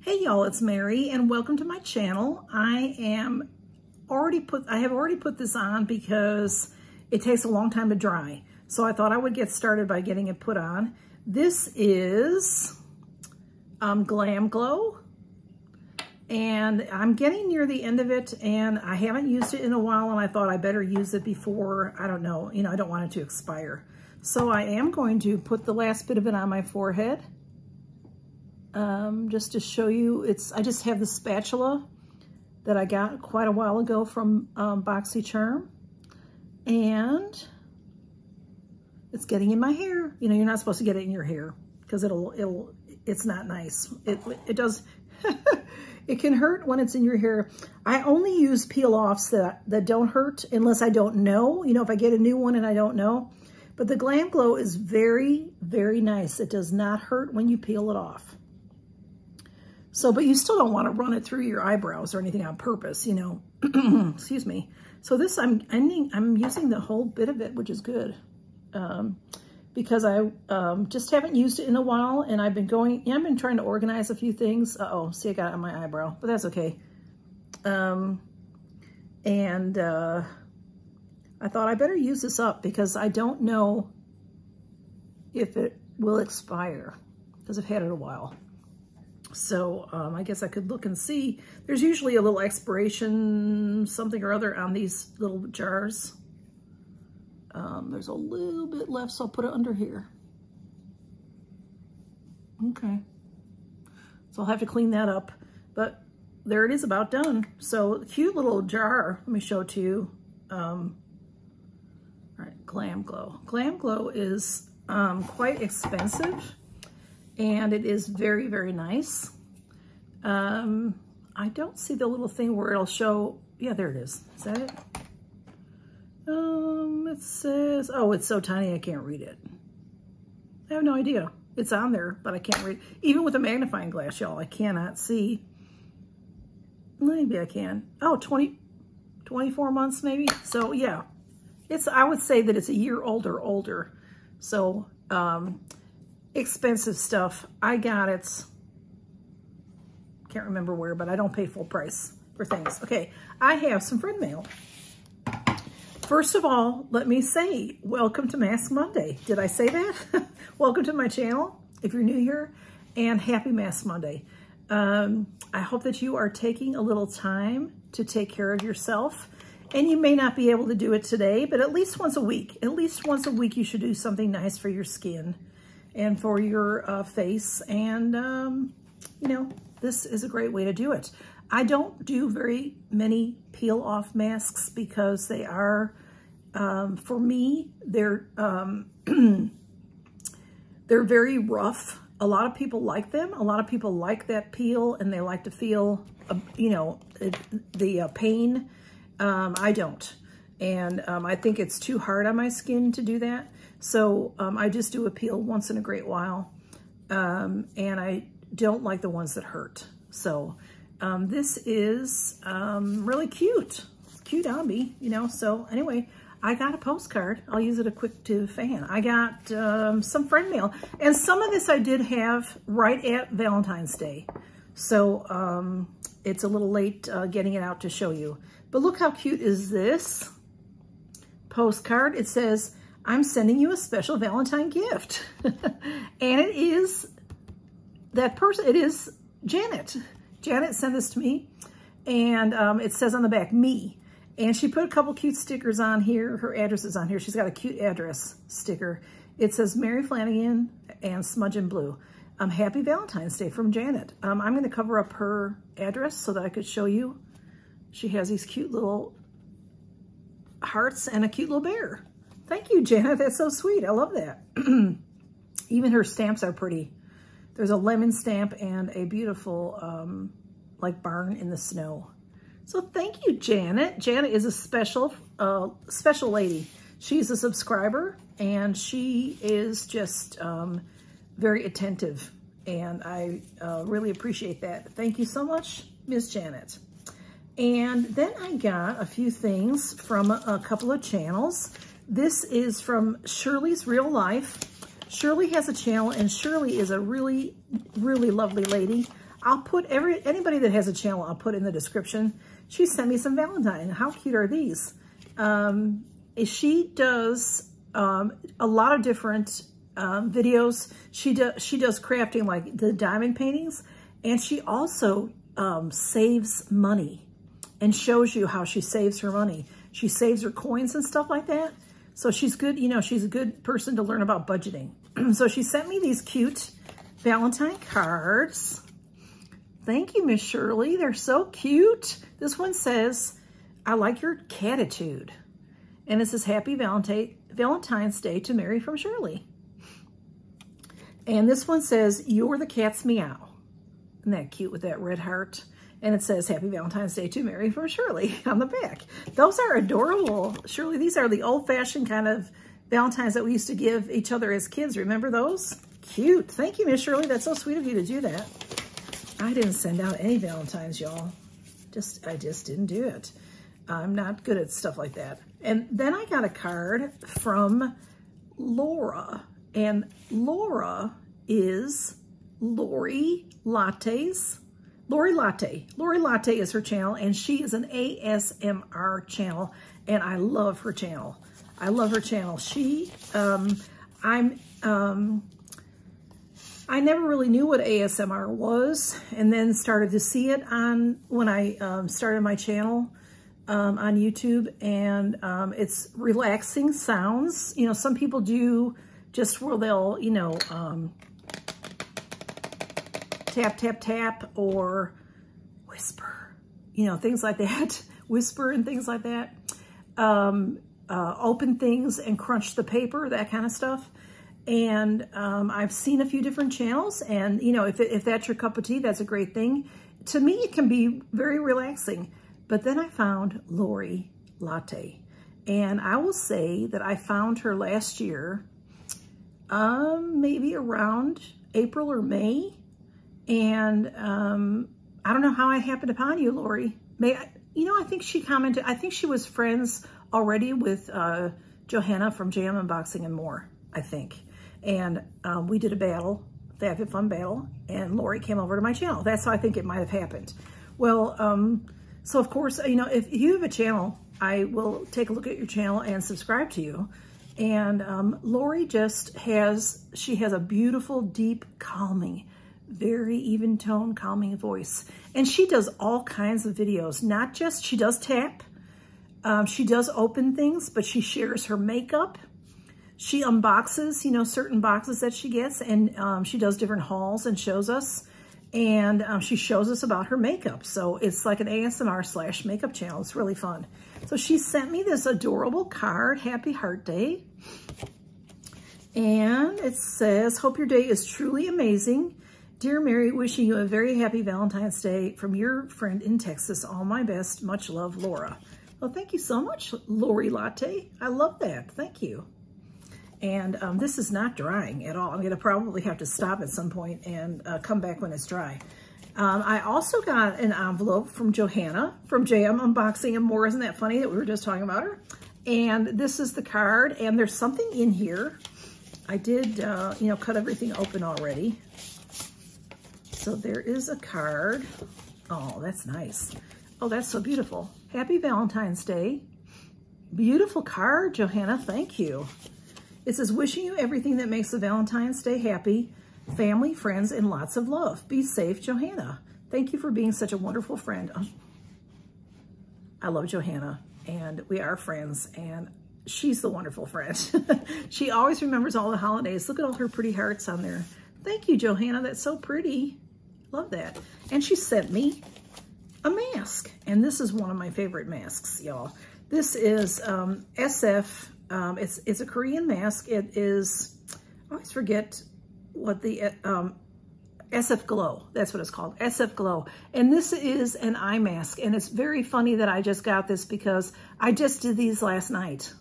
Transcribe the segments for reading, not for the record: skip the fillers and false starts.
Hey y'all, it's Mary and welcome to my channel. I have already put this on because it takes a long time to dry. So I thought I would get started by getting it put on. This is Glam Glow, and I'm getting near the end of it and I haven't used it in a while, and I thought I better use it before, I don't know, I don't want it to expire. So I am going to put the last bit of it on my forehead. Just to show you, I just have the spatula that I got quite a while ago from Boxycharm, and it's getting in my hair. You're not supposed to get it in your hair because it's not nice. It does, it can hurt when it's in your hair. I only use peel-offs that don't hurt unless I don't know, if I get a new one and I don't know. But the Glam Glow is very, very nice. It does not hurt when you peel it off. So, but you still don't want to run it through your eyebrows or anything on purpose, excuse me. So this, I'm using the whole bit of it, which is good, because I just haven't used it in a while, and I've been trying to organize a few things. Uh-oh, see, I got it on my eyebrow, but that's okay. I thought I better use this up because I don't know if it will expire because I've had it a while. So I guess I could look and see. There's usually a little expiration something or other on these little jars. There's a little bit left, so I'll put it under here. Okay. So I'll have to clean that up. But there it is, about done. So cute little jar. Let me show it to you. All right, Glam Glow. Glam Glow is quite expensive. And it is very, very nice. I don't see the little thing where it'll show, yeah, there it is. Is that it? It says, oh, it's so tiny I can't read it. I have no idea. It's on there, but I can't read. Even with a magnifying glass, y'all, I cannot see. Maybe I can. Oh, 24 months maybe. So yeah, I would say that it's a year older. So, expensive stuff. I got it, can't remember where, but I don't pay full price for things. Okay, I have some friend mail. First of all, let me say, welcome to Mask Monday. Did I say that? Welcome to my channel, if you're new here, and happy Mask Monday. I hope that you are taking a little time to take care of yourself. And you may not be able to do it today, but at least once a week. At least once a week you should do something nice for your skin and for your face. And, this is a great way to do it. I don't do very many peel-off masks because they are, for me, they're very rough. A lot of people like them. A lot of people like that peel, and they like to feel, the pain. I don't. And I think it's too hard on my skin to do that. So I just do a peel once in a great while. And I don't like the ones that hurt. So this is really cute. It's cute on me, So anyway, I got a postcard. I'll use it a quick to fan. I got some friend mail. And some of this I did have right at Valentine's Day. So it's a little late getting it out to show you. But look how cute is this postcard. It says, I'm sending you a special Valentine gift. And it is that person. It is Janet. Janet sent this to me. And it says on the back, me. And she put a couple cute stickers on here. Her address is on here. She's got a cute address sticker. It says Mary Flanagan and Smudge and Blue. Happy Valentine's Day from Janet. I'm going to cover up her address so that I could show you. She has these cute little hearts and a cute little bear. Thank you, Janet. That's so sweet. I love that. Even her stamps are pretty. There's a lemon stamp and a beautiful, like barn in the snow. So thank you, Janet. Janet is a special lady. She's a subscriber, and she is just very attentive, and I really appreciate that. Thank you so much, Miss Janet. And then I got a few things from a couple of channels. This is from Shirley's Real Life. Shirley has a channel, and Shirley is a really, really lovely lady. I'll put anybody that has a channel, I'll put in the description. She sent me some Valentine. How cute are these? She does a lot of different videos. She does crafting, like the diamond paintings, and she also saves money and shows you how she saves her money. She saves her coins and stuff like that. So she's good, you know, she's a good person to learn about budgeting. So she sent me these cute Valentine cards. Thank you, Miss Shirley. They're so cute. This one says, I like your catitude. And it says, Happy Valentine's Day to Mary from Shirley. And this one says, You're the cat's meow. Isn't that cute with that red heart? And it says, Happy Valentine's Day to Mary from Shirley on the back. Those are adorable. Shirley, these are the old-fashioned kind of Valentines that we used to give each other as kids. Remember those? Cute. Thank you, Miss Shirley. That's so sweet of you to do that. I didn't send out any Valentines, y'all. I just didn't do it. I'm not good at stuff like that. And then I got a card from Laura. And Laura is Lori Latte's. Lori Latte. Lori Latte is her channel, and she is an ASMR channel, and I love her channel. I love her channel. She, I never really knew what ASMR was, and then started to see it on when I started my channel on YouTube, and it's relaxing sounds. You know, some people do just where they'll, you know, tap, tap, tap, or whisper, you know, things like that. Whisper and things like that. Open things and crunch the paper, that kind of stuff. And I've seen a few different channels, and, you know, if that's your cup of tea, that's a great thing. To me, it can be very relaxing. But then I found Lori Latte. And I will say that I found her last year, maybe around April or May. And I don't know how I happened upon you, Lori. You know, I think she commented, I think she was friends already with Johanna from JAM Unboxing and More, I think. And we did a battle, Fab Fit Fun battle, and Lori came over to my channel. That's how I think it might have happened. Well, so of course, you know, if you have a channel, I will take a look at your channel and subscribe to you. And Lori just she has a beautiful, deep, calming, very even tone, calming voice. And she does all kinds of videos, not just, she does tap, she does open things, but she shares her makeup. She unboxes, you know, certain boxes that she gets, and she does different hauls and shows us. And she shows us about her makeup. So it's like an ASMR / makeup channel. It's really fun. So she sent me this adorable card, Happy Heart Day. And it says, Hope your day is truly amazing. Dear Mary, wishing you a very happy Valentine's Day from your friend in Texas. All my best. Much love, Laura. Well, thank you so much, Lori Latte. I love that. Thank you. And this is not drying at all. I'm going to probably have to stop at some point and come back when it's dry. I also got an envelope from Johanna from JM Unboxing and More. Isn't that funny that we were just talking about her? And this is the card, and there's something in here. I did, you know, cut everything open already. So there is a card. Oh, that's nice. Oh, that's so beautiful. Happy Valentine's Day. Beautiful card, Johanna. Thank you. It says, wishing you everything that makes the Valentine's Day happy, family, friends, and lots of love. Be safe, Johanna. Thank you for being such a wonderful friend. I love Johanna, and we are friends, and she's the wonderful friend. She always remembers all the holidays. Look at all her pretty hearts on there. Thank you, Johanna. That's so pretty. Love that. And she sent me a mask, and this is one of my favorite masks, y'all. This is SF. It's a Korean mask. It is, I always forget what the, SF Glow. That's what it's called, SF Glow. And this is an eye mask. And it's very funny that I just got this because I just did these last night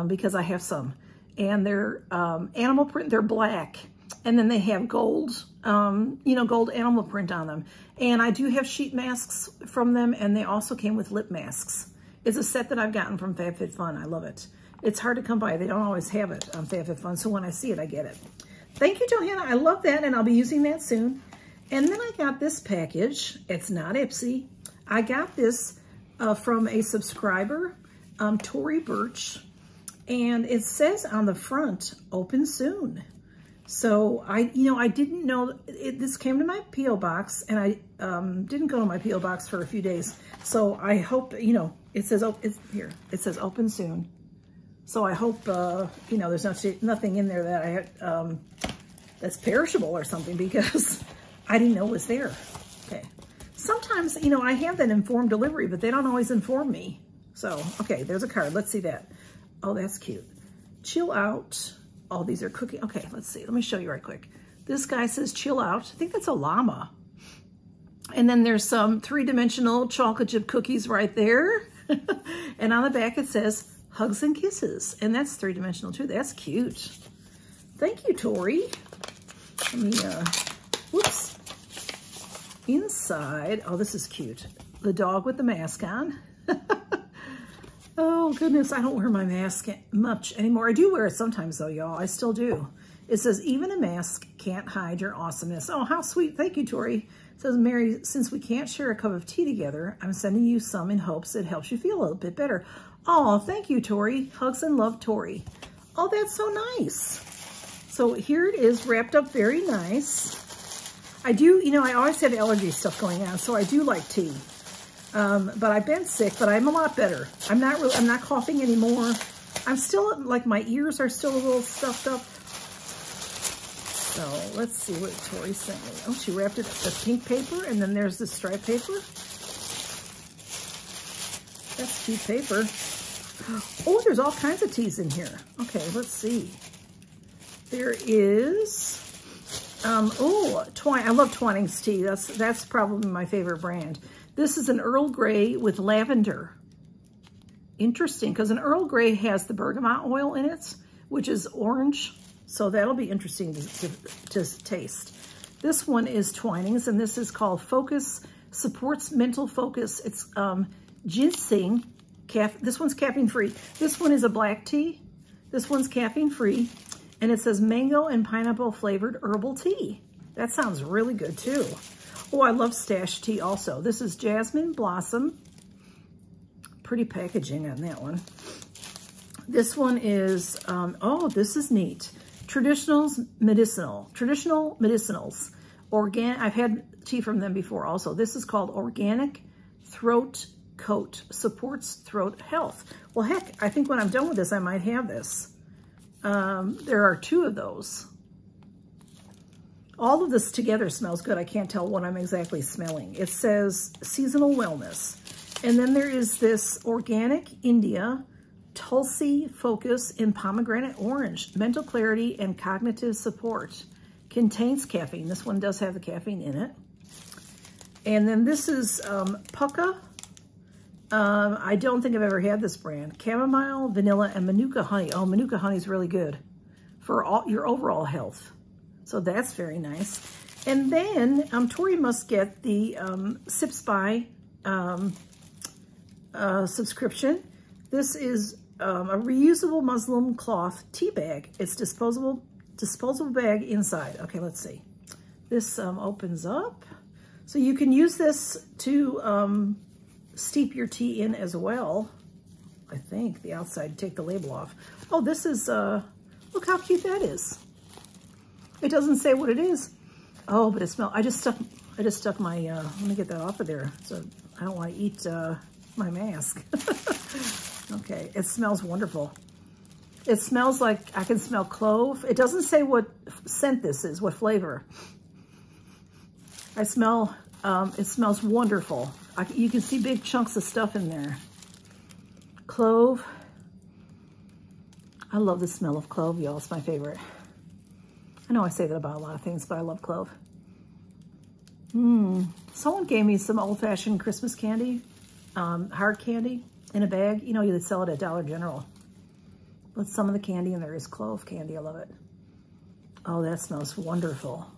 because I have some. And they're animal print, they're black. And then they have gold, you know, gold animal print on them. And I do have sheet masks from them, and they also came with lip masks. It's a set that I've gotten from Fab Fit Fun. I love it. It's hard to come by. They don't always have it on Fab Fit Fun, so when I see it, I get it. Thank you, Johanna. I love that, and I'll be using that soon. And then I got this package. It's not Ipsy. I got this from a subscriber, Tory Burch, and it says on the front, open soon. So I didn't know, this came to my P.O. box, and I didn't go to my P.O. box for a few days. So I hope, it says, it says open soon. So I hope, there's nothing in there that that's perishable or something, because I didn't know it was there. Okay. Sometimes, I have that informed delivery, but they don't always inform me. So, okay, there's a card. Let's see that. Oh, that's cute. Chill out. Oh, these are cookie. Okay, let's see. Let me show you right quick. This guy says chill out. I think that's a llama. And then there's some 3-dimensional chocolate chip cookies right there. And on the back it says hugs and kisses. And that's 3-dimensional too. That's cute. Thank you, Tory. Let me, whoops. Inside, oh, this is cute. The dog with the mask on. Oh, goodness, I don't wear my mask much anymore. I do wear it sometimes, though, y'all. I still do. It says, even a mask can't hide your awesomeness. Oh, how sweet. Thank you, Tori. It says, Mary, since we can't share a cup of tea together, I'm sending you some in hopes it helps you feel a little bit better. Oh, thank you, Tori. Hugs and love, Tori. Oh, that's so nice. So here it is, wrapped up very nice. I do, I always had allergy stuff going on, so I do like tea. But I've been sick, but I'm a lot better. I'm not coughing anymore. I'm still, like, my ears are still a little stuffed up. So let's see what Tori sent me. Oh, she wrapped it with pink paper, and then there's the striped paper. That's cute paper. Oh, there's all kinds of teas in here. Okay, let's see. There is, I love Twinings tea. That's probably my favorite brand. This is an Earl Grey with lavender. Interesting, because an Earl Grey has the bergamot oil in it, which is orange. So that'll be interesting to taste. This one is Twinings, and this is called Focus, supports mental focus. It's ginseng. This one's caffeine-free. This one is a black tea. This one's caffeine-free. And it says mango and pineapple flavored herbal tea. That sounds really good too. Oh, I love stash tea also. This is Jasmine Blossom. Pretty packaging on that one. This one is, this is neat. Traditional medicinals. I've had tea from them before also. This is called Organic Throat Coat. Supports throat health. Well, heck, I think when I'm done with this, I might have this. There are 2 of those. All of this together smells good. I can't tell what I'm exactly smelling. It says seasonal wellness. And then there is this Organic India Tulsi Focus in Pomegranate Orange. Mental clarity and cognitive support. Contains caffeine. This one does have the caffeine in it. And then this is Pucca. I don't think I've ever had this brand. Chamomile, vanilla, and Manuka honey. Oh, Manuka honey is really good for your overall health. So that's very nice. And then Tori must get the Sips By subscription. This is a reusable muslin cloth tea bag. It's disposable bag inside. Okay, let's see. This opens up. So you can use this to steep your tea in as well. I think the outside, take the label off. Oh, this is, look how cute that is. It doesn't say what it is. Oh, but it smells, I just stuck my, let me get that off of there. So I don't want to eat my mask. Okay, it smells wonderful. It smells like, I can smell clove. It doesn't say what scent this is, what flavor. I smell, it smells wonderful. You can see big chunks of stuff in there. Clove. I love the smell of clove, y'all. It's my favorite. I know I say that about a lot of things, but I love clove. Someone gave me some old-fashioned Christmas candy, hard candy in a bag. You know, you would sell it at Dollar General. But some of the candy in there is clove candy. I love it. Oh, that smells wonderful.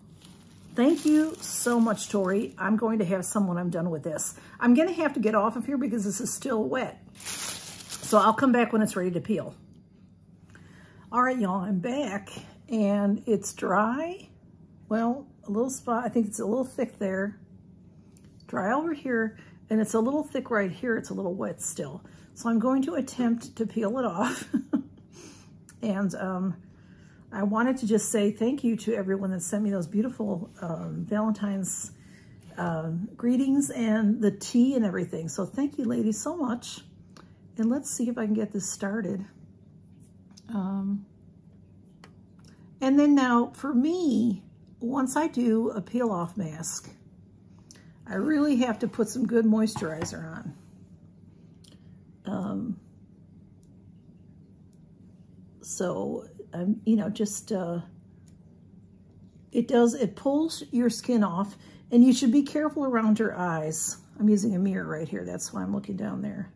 Thank you so much, Tori. I'm going to have some when I'm done with this. I'm going to have to get off of here because this is still wet. So I'll come back when it's ready to peel. All right, y'all, I'm back. And it's dry. Well, a little spot. I think it's a little thick there. Dry over here, and it's a little thick right here. It's a little wet still. So I'm going to attempt to peel it off. And I wanted to just say thank you to everyone that sent me those beautiful Valentine's greetings and the tea and everything. So thank you, ladies, so much. And let's see if I can get this started. And then now for me, once I do a peel off mask, I really have to put some good moisturizer on. So I'm, you know, just, it pulls your skin off, and you should be careful around your eyes. I'm using a mirror right here. That's why I'm looking down there.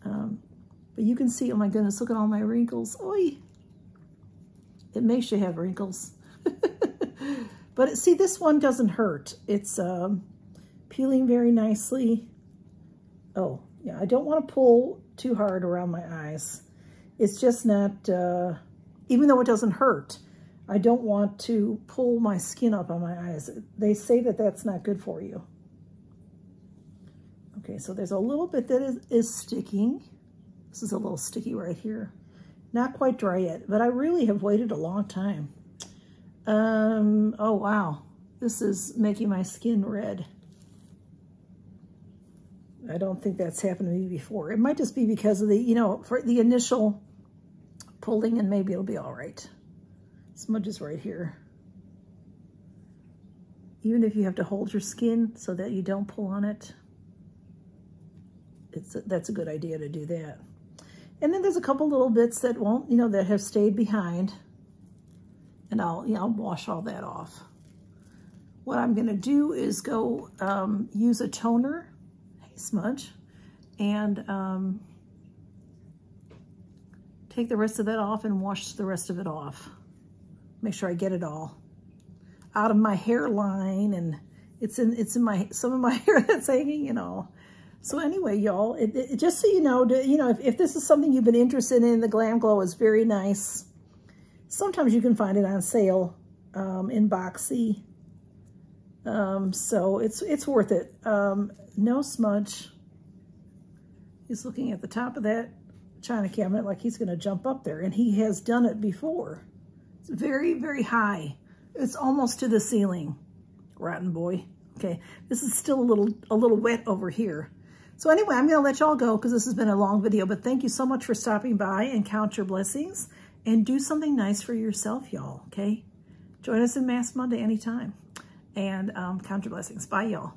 But you can see, oh my goodness, look at all my wrinkles. Oy! It makes you have wrinkles. But see, this one doesn't hurt. It's peeling very nicely. Oh, yeah, I don't want to pull too hard around my eyes. It's just not, even though it doesn't hurt, I don't want to pull my skin up on my eyes. They say that that's not good for you. Okay, so there's a little bit that is sticking. This is a little sticky right here. Not quite dry yet, but I really have waited a long time. Oh, wow. This is making my skin red. I don't think that's happened to me before. It might just be because of the, you know, for the initial pulling, and maybe it'll be all right. Smudges right here. Even if you have to hold your skin so that you don't pull on it, that's a good idea to do that. And then there's a couple little bits that won't, you know, that have stayed behind. And I'll wash all that off. What I'm gonna do is go use a toner, hey smudge, and take the rest of that off and wash the rest of it off. Make sure I get it all out of my hairline, and it's in my, some of my hair that's hanging and all. So anyway, y'all, just so you know, if this is something you've been interested in, the Glam Glow is very nice. Sometimes you can find it on sale in Boxy. So it's worth it. No smudge. He's looking at the top of that china cabinet like he's gonna jump up there, and he has done it before. It's very, very high. It's almost to the ceiling, rotten boy. Okay, this is still a little wet over here. So anyway, I'm gonna let y'all go because this has been a long video, but thank you so much for stopping by, and count your blessings and do something nice for yourself, y'all, okay? Join us in Mask Monday anytime, and count your blessings. Bye, y'all.